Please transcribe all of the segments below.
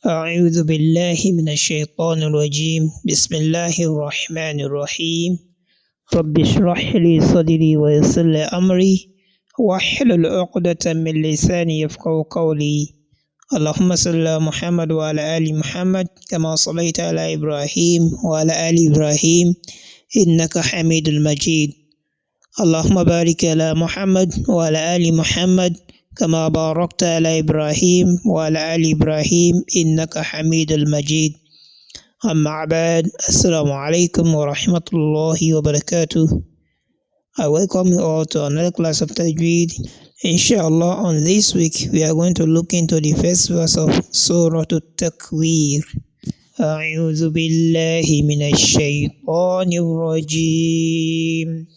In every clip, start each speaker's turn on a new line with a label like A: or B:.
A: أعوذ بالله من الشيطان الرجيم بسم الله الرحمن الرحيم رب اشرح لي صدري ويسر لي أمري واحلل عقدة من لساني يفقهوا قولي اللهم صل على محمد وعلى آل محمد كما صليت على إبراهيم وعلى آل إبراهيم إنك حميد مجيد اللهم بارك على محمد وعلى آل محمد كما باركت على إبراهيم وعلى آل إبراهيم إنك حميد مجيد أما بعد السلام عليكم ورحمة الله وبركاته. I welcome you all to another class of Tajweed. Inshallah, on this week we are going to look into the first verse of Surah At-takweer. أعوذ بالله من الشيطان الرجيم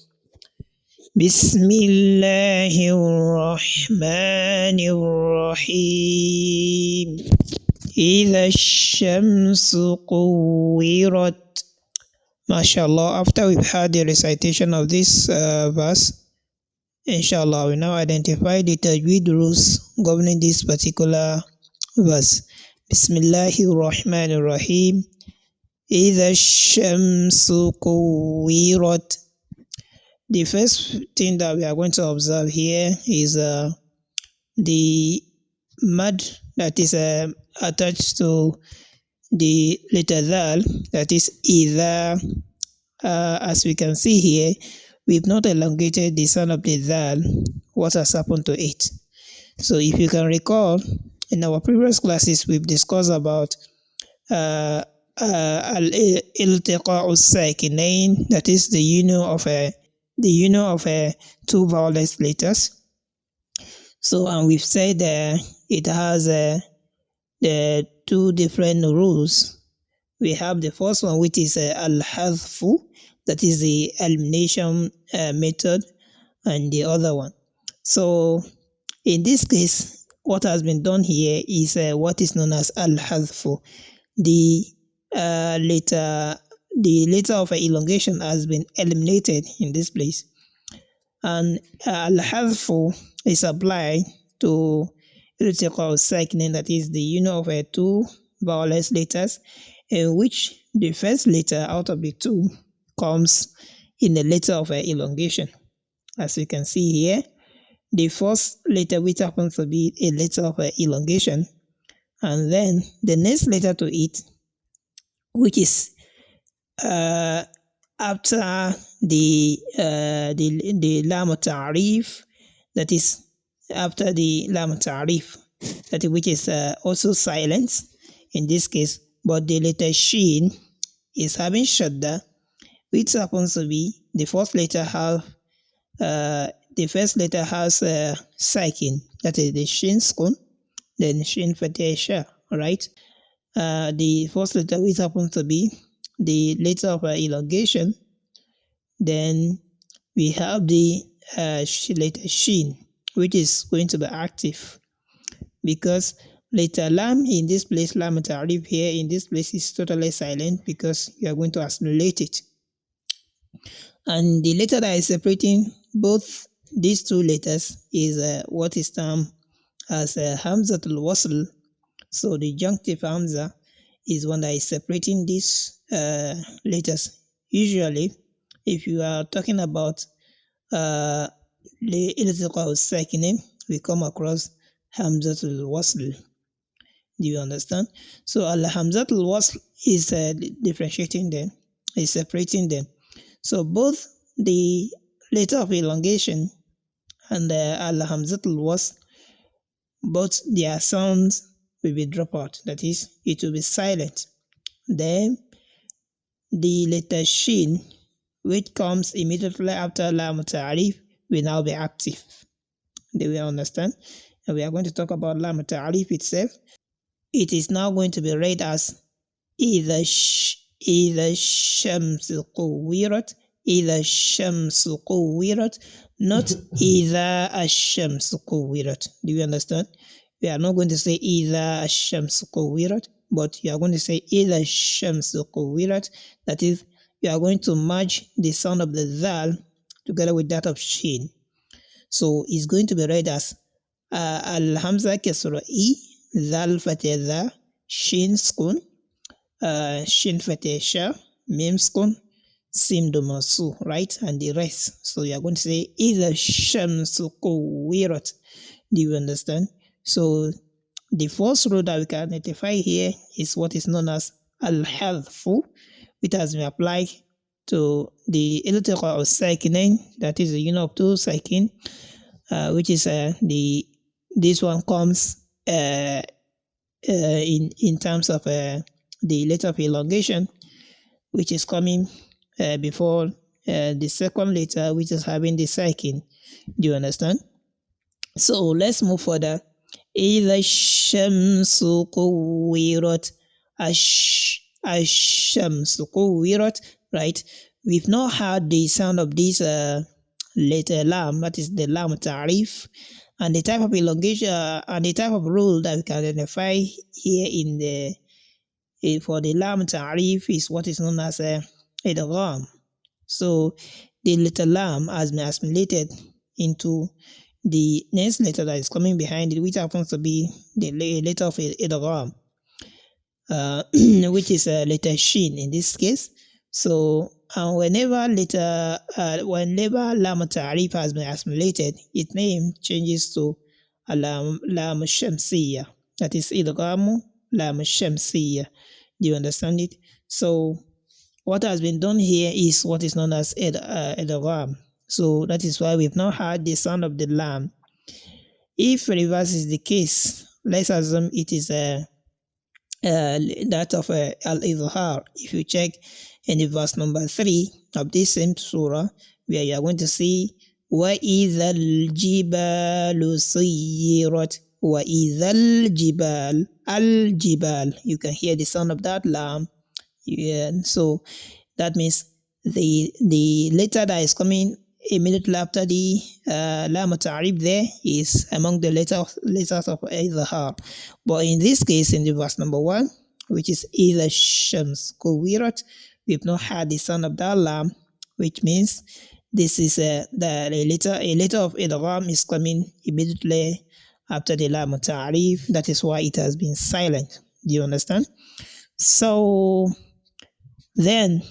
A: بسم الله الرحمن الرحيم إذا الشمس كورت. MashaAllah, after we've had the recitation of this verse, inshallah we now identify the tajweed rules governing this particular verse. Bismillahir Rahmanir Rahim. إذا الشمس كورت. The first thing that we are going to observe here is the mad that is attached to the letter dal, that is either. As we can see here, we've not elongated the sound of the dal. What has happened to it? So if you can recall, in our previous classes, we've discussed about al-iltiqa'u sakinain, that is the union of two vowelless letters. So, and we've said it has the two different rules. We have the first one, which is al-hadfu, that is the elimination method, and the other one. So, in this case, what has been done here is what is known as al-hadfu. The letter of elongation has been eliminated in this place, and al-hadfu is applied to iltiqa sakinin, that is the union of two vowelless letters, in which the first letter out of the two comes in the letter of elongation. As you can see here, the first letter, which happens to be a letter of elongation, and then the next letter to it, which is after the lam ta'rif, that is after the lam ta'rif, that which is also silent in this case, but the letter shin is having shadda, which happens to be the first letter has sakin, that is the shin sukun, then shin fatha sha, right? The first letter, which happens to be the letter of elongation, then we have the letter shin, which is going to be active, because letter lam in this place, lam ta'rif here in this place, is totally silent because you are going to assimilate it. And the letter that is separating both these two letters is what is termed as hamzatul wasl. So the junctive hamza is one that is separating these letters. Usually, if you are talking about the iltiqa sakinin, we come across hamzatul wasl. Do you understand? So al-hamzatul wasl is differentiating them, is separating them. So both the letter of elongation and al-hamzatul wasl, both their sounds will be dropped out. That is, it will be silent. Then the letter shin, which comes immediately after lam ta'rif, will now be active. Do we understand? And we are going to talk about lam ta'rif itself. It is now going to be read as إذا الشمس كورت, إذا الشمس كورت, not إذا الشمس كورت. Do you understand? We are not going to say إذا الشمس كورت, but you are going to say إذا الشمس كورت. That is, you are going to merge the sound of the zal together with that of shin. So it's going to be read as al-hamza kasra I, zal fatha, shin sukun, shin fatesha, mim sukun, sim domasu, right? And the rest. So you are going to say either shamsu kuwirat. Do you understand? So the first rule that we can identify here is what is known as al-hadfu, which has been applied to the iltiqa of sakinain, that is the union of two sakin, which is this one comes in terms of the letter of elongation, which is coming before the second letter, which is having the sakin. Do you understand? So let's move further. إذا الشمس كورت الشمس كورت, right? We've not heard the sound of this letter lam, that is the lam ta'rif, and the type of elongation and the type of rule that we can identify here in the for the lam ta'rif is what is known as idgham. So the letter lam has been assimilated into the next letter that is coming behind it, which happens to be the letter of idgham, which is a letter shin in this case. So whenever lam ta'rif has been assimilated, its name changes to lam shamsiyya, that is idgham lam shamsiyya. Do you understand it? So what has been done here is what is known as idgham. So that is why we've not heard the sound of the lam. If reverse is the case, let's assume it is that of al-izhar. If you check in the verse number 3 of this same surah, where you are going to see وَإِذَا الْجِبَالُ سُيِّرَتْ وَإِذَا الْجِبَالُ al-jibal. You can hear the sound of that lam. Yeah, so that means the letter that is coming immediately after the lam ta'rib there is among the letters of izhar. But in this case, in the verse number 1, which is either shams kuwirat, we've not had the sound of that lam, which means this is a letter of idgham is coming immediately after the lam ta'rif. That is why it has been silent. Do you understand? So then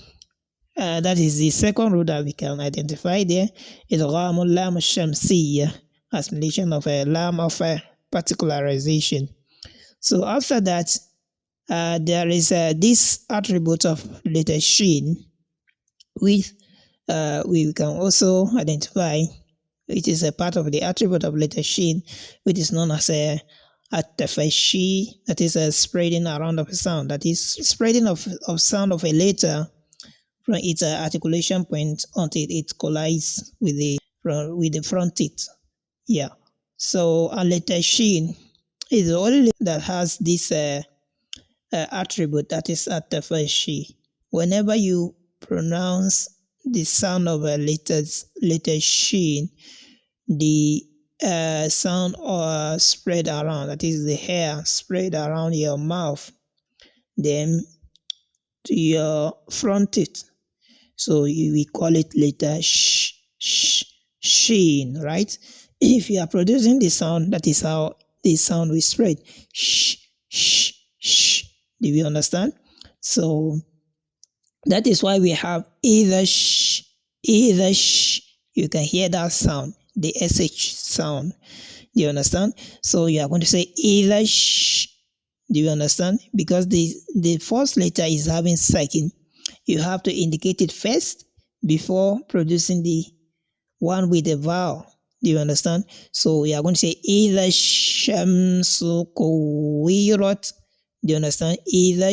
A: that is the second rule that we can identify there. Idghamul lam shamsiyya, assimilation of a lam of a particularization. So after that, there is this attribute of letter shin, which we can also identify, which is a part of the attribute of letter shin, which is known as a at-tafashi, that is a spreading around of a sound, that is spreading of sound of a letter from its articulation point until it collides with the front teeth. Yeah. So a letter shin is the only letter that has this attribute, that is at-tafashi. Whenever you pronounce the sound of a letter shin, the sound spread around, that is the hair spread around your mouth, then to your front teeth. So we call it letter shin, right? If you are producing the sound, that is how the sound will spread. Sh. Do you understand? So that is why we have either sh. You can hear that sound, the sh sound. Do you understand? So you are going to say either sh. Do you understand? Because the first letter is having sakin, you have to indicate it first before producing the one with the vowel. Do you understand? So we are going to say either shamsu kuwirat. Do you understand? Either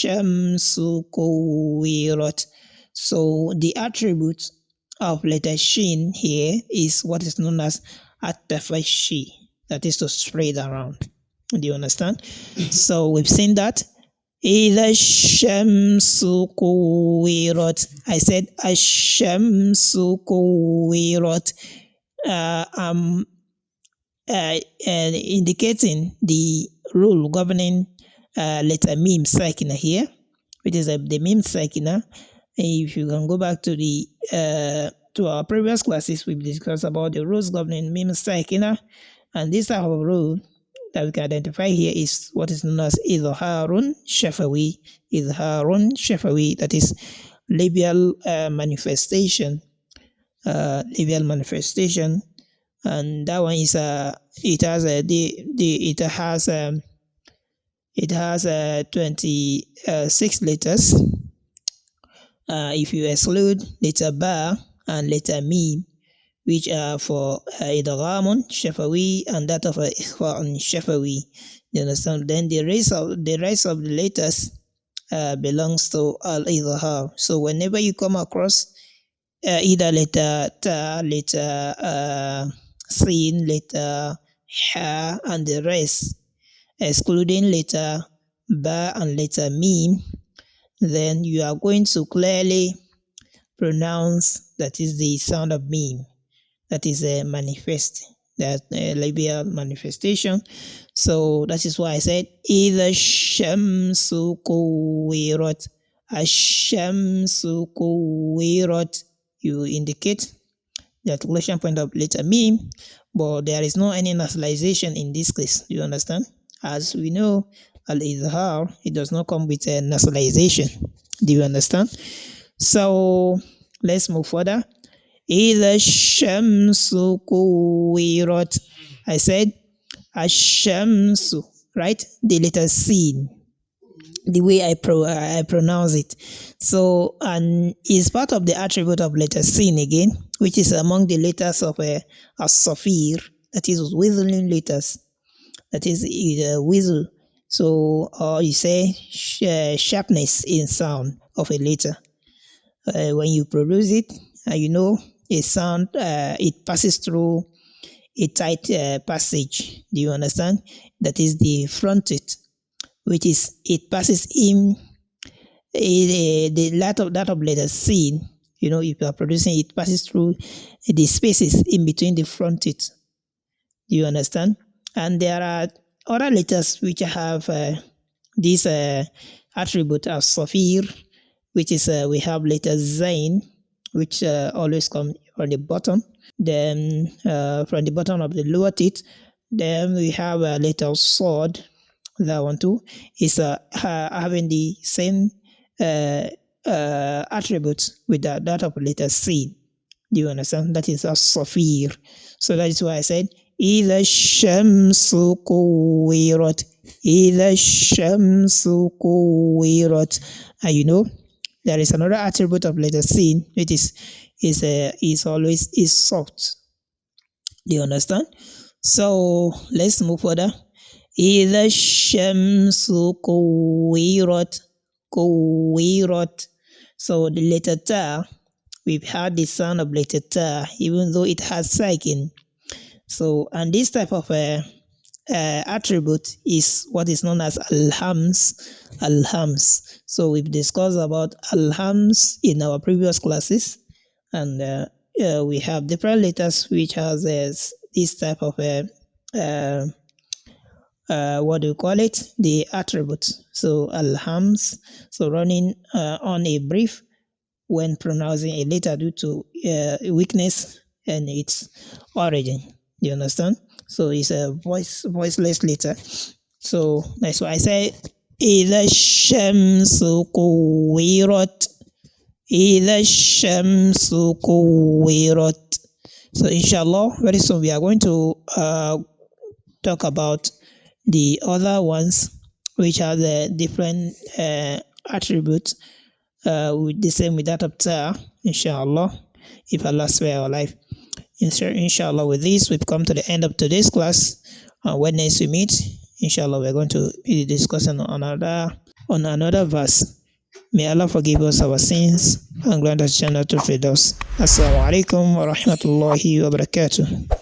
A: shamsu kuwirat. So the attribute of letter shin here is what is known as at-tafashi, that is to spread around. Do you understand? So we've seen that. إذا الشمس كورت. I said الشمس كورت. Indicating the rule governing letter mim sakina here, which is the mim sakina. If you can go back to the to our previous classes, we've discussed about the rules governing mim sakina, and this type of rule that we can identify here is what is known as idharun shafawi. Idharun shafawi, that is labial manifestation. Labial manifestation, and that one is it has a it has 26 letters. If you exclude letter ba and letter mim, which are for idghamun shafawi and that of ikhfa'un shafawi. You understand? Then the rest of the letters belongs to al-idhhar. So whenever you come across either letter ta, letter sin, letter ha, and the rest, excluding letter ba and letter mim, then you are going to clearly pronounce that is the sound of mim. That is a manifest, that labial manifestation. So that is why I said either shamsu kuwirat, ashamsu kuwirat. You indicate the articulation point of letter mim, but there is no any nasalization in this case. Do you understand? As we know, al-izhar, it does not come with a nasalization. Do you understand? So let's move further. إِذَا الشَّمْسُ كُوِّرَتْ. I said الشَّمْسُ, right? The letter sin, the way I pronounce it. So, and is part of the attribute of letter sin again, which is among the letters of a safir, that is whistling letters. That is whistle. So, or you say sharpness in sound of a letter. When you produce it, you know, a sound, it passes through a tight passage. Do you understand? That is the front teeth, which is, it passes in the that of letter C. You know, if you are producing, it passes through the spaces in between the front teeth. Do you understand? And there are other letters which have this attribute of safir, which is we have letter zain, which always come from the bottom. Then from the bottom of the lower teeth. Then we have a letter sword. That one too is having the same attributes with that of letter C. Do you understand? That is a safir. So that is why I said إِذَا الشَّمْسُ كُوِّرَتْ. إِذَا الشَّمْسُ كُوِّرَتْ. And you know, there is another attribute of letter C, which is always soft. Do you understand? So let's move further. إِذَا الشَّمْسُ كُوِّرَتْ. كُوِّرَتْ. So the letter ta, we've had the sound of letter ta, even though it has sakin. So, and this type of attribute is what is known as alhams. Alhams. So we've discussed about alhams in our previous classes, and we have different letters which has this type of what do you call it? The attribute. So alhams. So running on a brief when pronouncing a letter due to weakness and its origin. Do you understand? So it's a voiceless letter. So that's why I say إِذَا الشَّمْسُ كُوِّرَتْ. إِذَا الشَّمْسُ كُوِّرَتْ. So inshallah, very soon we are going to talk about the other ones which have the different attributes with the same with that of ta, inshallah, if Allah spare our life. Inshallah, with this, we've come to the end of today's class. When next we meet, inshallah, we're going to be discussing on another verse. May Allah forgive us our sins and grant us Jannatul Firdaus. Assalamu alaikum wa rahmatullahi wa barakatuh.